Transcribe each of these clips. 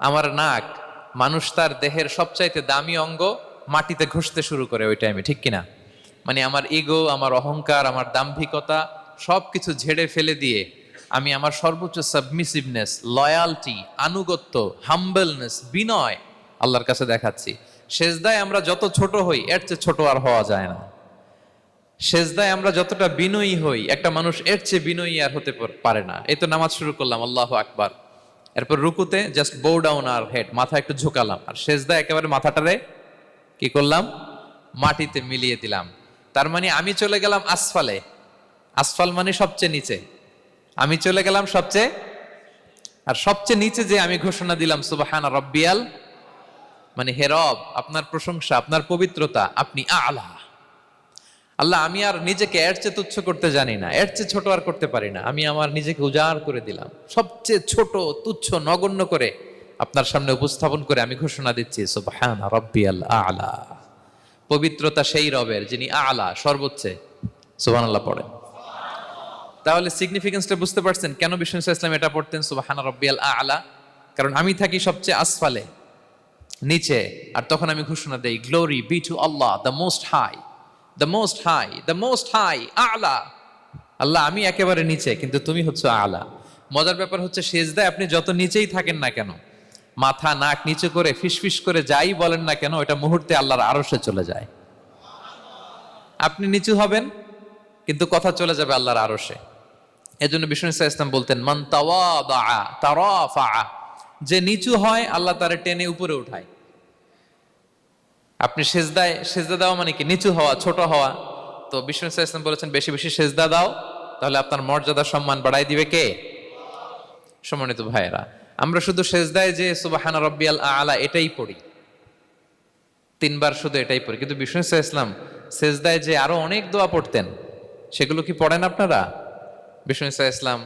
আমার নাক, মানুষ তার দেহের সবচাইতে দামি অঙ্গ মাটিতে ঘষতে শুরু করে ওই টাইমে, ঠিক কিনা? মানে আমার ইগো, আমার অহংকার, আমার দাম্ভিকতা সবকিছু ঝেড়ে ফেলে দিয়ে আমি আমার সর্বোচ্চ সাবমিসিভনেস, লয়ালটি, আনুগত্য, হাম্বলনেস, বিনয় আল্লাহর কাছে দেখাচ্ছি। সেজদায় আমরা যত ছোট হই এর চেয়ে ছোট আর হওয়া যায় না। সেজদায় আমরা যতটা বিনয়ী হই, একটা মানুষ এর চেয়ে বিনয়ী আর হতে পারে না। এই তো নামাজ শুরু করলাম, আল্লাহু আকবার, এরপর রুকুতে জাস্ট বো ডাউন আর হেড, মাথা একটু ঝুঁকালাম, আর সেজদায় একেবারে মাথাটারে কি করলাম, মাটিতে মিলিয়ে দিলাম। তার মানে আমি চলে গেলাম আসফালে। আসফাল মানে সবচেয়ে নিচে, আমি চলে গেলাম সবচেয়ে, আর সবচেয়ে নিচে যে আমি ঘোষণা দিলাম সুবহান রাব্বিয়াল, মানে হে রব, আপনার প্রশংসা, আপনার পবিত্রতা, আপনি আলা। আল্লাহ, আমি আর নিজেকে এর চেয়ে তুচ্ছ করতে জানি না, এর চেয়ে ছোট আর করতে পারি না। আমি আমার নিজেকে উজাড় করে দিলাম, সবচেয়ে ছোট, তুচ্ছ, নগণ্য করে আপনার সামনে উপস্থাপন করে আমি ঘোষণা দিচ্ছি সুবহান রাব্বিয়াল আলা। পবিত্রতা সেই রবের যিনি আলা, সর্বোচ্চে। সুবহানাল্লাহ পড়েন। তাহলে সিগনিফিকেন্সটা বুঝতে পারছেন কেন বিষ্ণু ইসলাম এটা পড়তেন সুবহান রাব্বিয়াল আলা? কারণ আমি থাকি সবচেয়ে আসফালে, নিচে, আর তখন আমি ঘোষণা দেই glory be to Allah the most high, the most high, the most high, আলা। আল্লাহ, আমি একেবারে নিচে, কিন্তু তুমি হচ্ছে আলা। মজার ব্যাপার হচ্ছে সেজদায় আপনি যত নিচেই থাকেন না কেন, মাথা নাক নিচু করে ফিসফিস করে যাই বলেন না কেন, এটা মুহূর্তে আল্লাহর আরশে চলে যায়। আপনি নিচু হবেন কিন্তু কথা চলে যাবে আল্লাহর আরশে। এজন্য বিষ্ণু ইসলাম বলতেন মান তাওয়াদা তারাফা, যে নিচু হয় আল্লাহ তারে টেনে উপরে উঠায়। আপনি সেজদায়, সেজদা দেওয়া মানে কি? নিচু হওয়া, ছোট হওয়া। তো বিষ্ণু ইসলাম বলেছেন বেশি বেশি সেজদা দাও, তাহলে আপনার মর্যাদা সম্মান বাড়াই দিবে কে? সম্মানিত ভাইয়েরা, আমরা শুধু সেজদায় যে সুবহান রাব্বিয়াল আলা এটাই পড়ি, 3 বার শুধু এটাই পড়ি, কিন্তু বিষ্ণু ইসলাম সেজদায় যে আরো অনেক দোয়া পড়তেন, সেগুলো কি পড়েন আপনারা? বিষ্ণু ইসলাম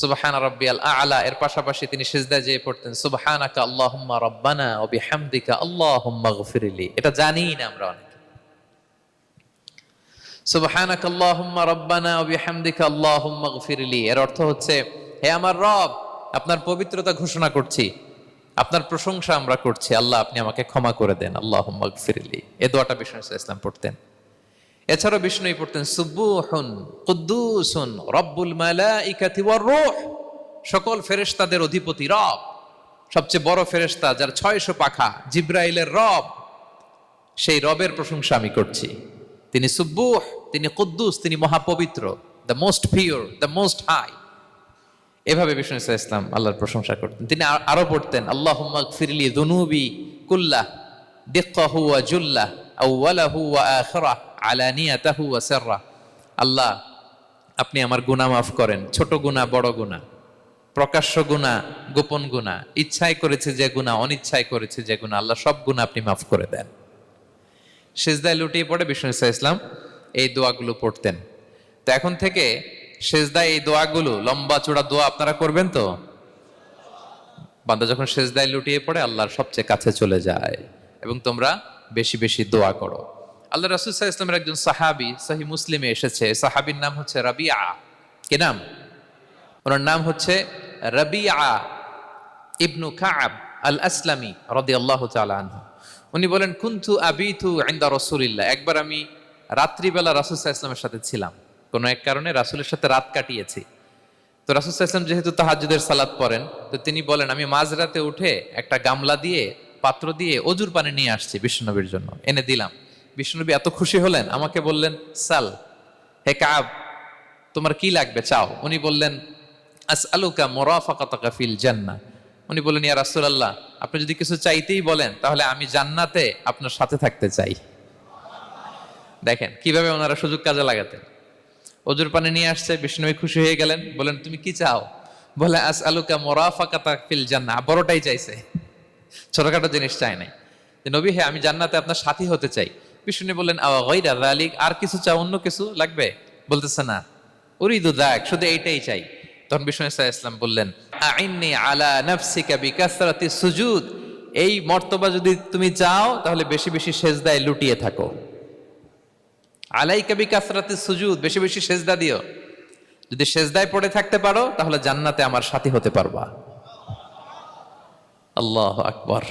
সুবহান রাব্বিয়াল আলা এর পাশাপাশি তিনি সিজদায় যেয়ে পড়তেন সুবহানাকা আল্লাহুম্মা রাব্বানা ওয়া বিহামদিকা আল্লাহুম্মা গফিরলি। এটা জানি না আমরা অনেকে। সুবহানাকা আল্লাহুম্মা রাব্বানা ওয়া বিহামদিকা আল্লাহুম্মা গফিরলি এর অর্থ হচ্ছে, হে আমার রব, আপনার পবিত্রতা ঘোষণা করছি, আপনার প্রশংসা আমরা করছি, আল্লাহ আপনি আমাকে ক্ষমা করে দেন, আল্লাহুম্মা গফিরলি। এই দোয়াটা বিষ্ণু ইসলাম পড়তেন। এছাড়াও বিষ্ণুই পড়তেন সুবুহুন কুদ্দুসুন রব্বুল মালাইকাতি ওয়ার রূহ, সকল ফেরেশতাদের অধিপতি রব, সবচেয়ে বড় ফেরেশতা যার 600 পাখা, জিব্রাইলের রব, সেই রবের প্রশংসা আমি করছি। তিনি সুবুহ, তিনি কুদ্দুস, তিনি মহাপবিত্র, the most pure, the most high. এভাবে বিষ্ণু ইসলাম আল্লাহর প্রশংসা করতেন। তিনি আরো পড়তেন আল্লাহুম্মা গফিরলি যুনুবি কুল্লাহ দিক্কাহু ওয়া জুল্লাহ আউওয়ালাহু ওয়া আখিরাহ আলানিয়াতাহু ওয়া সিররাহ। আল্লাহ, আপনি আমার গুনাহ মাফ করেন, ছোট গুনাহ, বড় গুনাহ, প্রকাশ্য গুনাহ, গোপন গুনাহ, ইচ্ছায় করেছে যে গুনাহ, অনিচ্ছায় করেছে যে গুনাহ, আল্লাহ সব গুনাহ আপনি মাফ করে দেন। সিজদায় লুটিয়ে পড়ে বিষ্ণু ইসলাম এই দোয়াগুলো পড়তেন। তো এখন থেকে সিজদায় এই দোয়াগুলো, লম্বা চূড়া দোয়া আপনারা করবেন তো? বান্দা যখন সিজদায় লুটিয়ে পড়ে আল্লাহর সবচেয়ে কাছে চলে যায়। এবং তোমরা বেশি বেশি দোয়া করো। আল্লাহ রাসূল সাল্লাল্লাহু আলাইহি ওয়াসাল্লামের একজন সাহাবী সহিহ মুসলিমে এসেছে, সাহাবীর নাম হচ্ছে রাবিআ। কি নাম? ওনার নাম হচ্ছে রাবিআ ইবনু কাব আল আসলামি রাদিয়াল্লাহু তাআলা আনহু। উনি বলেন কুনতু আবিতু ইনদা রাসূলিল্লাহ, একবার আমি রাত্রিবেলা রাসূল সাল্লাল্লাহু আলাইহি ওয়াসাল্লামের সাথে ছিলাম, কোনো এক কারণে রাসূলের সাথে রাত কাটিয়েছি। তো রাসূল সাল্লাল্লাহু আলাইহি ওয়াসাল্লাম যেহেতু তাহাজ্জুদের সালাত পড়েন, তো তিনি বলেন আমি মাঝরাতে উঠে একটা গামলা দিয়ে, পাত্র দিয়ে অজুর পানি নিয়ে আসছি বিশ্বনবীর জন্য, এনে দিলাম। বিশ্বনবী এত খুশি হলেন, আমাকে বললেন সাল, হে কাব তোমার কি লাগবে চাও। উনি বললেন আসআলুকা মুরাফাকাতাকা ফিল জান্নাহ। উনি বললেন ইয়া রাসূলুল্লাহ, আপনি যদি কিছু চাইতেই বলেন তাহলে আমি জান্নাতে আপনার সাথে থাকতে চাই। দেখেন কিভাবে ওনারা সুযোগ কাজে লাগাতেন। অজুর পানি নিয়ে আসছে, বিষ্ণুবী খুশি হয়ে গেলেন, বলেন তুমি কি চাও? বলে আসআলুকা মুরাফাকাতাকা ফিল জান্নাহ, বড়টাই চাইছে, ছোটখাটো জিনিস চাই নাই। যে নবী হে, আমি জান্নাতে আপনার সাথী হতে চাই। বিষ্ণু বললেন আওয়া গায়রা যালিক, আর কিছু চাও, অন্য কিছু লাগবে? বলতেছে না, উরিদু যাক, শুধু এইটাই চাই। তখন বিষ্ণু সাল্লাল্লাহু আলাইহি ওয়াসাল্লাম বললেন আইন্নি আলা নাফসিকা বিকাসরাতি সুজুদ, এই মর্তবা যদি তুমি চাও তাহলে বেশি বেশি সেজদায় লুটিয়ে থাকো। আলাইকা বিকাসরাতি সুজুদ, বেশি বেশি সেজদা দিও। যদি সেজদায় পড়ে থাকতে পারো তাহলে জান্নাতে আমার সাথী হতে পারবা। আল্লাহু আকবার।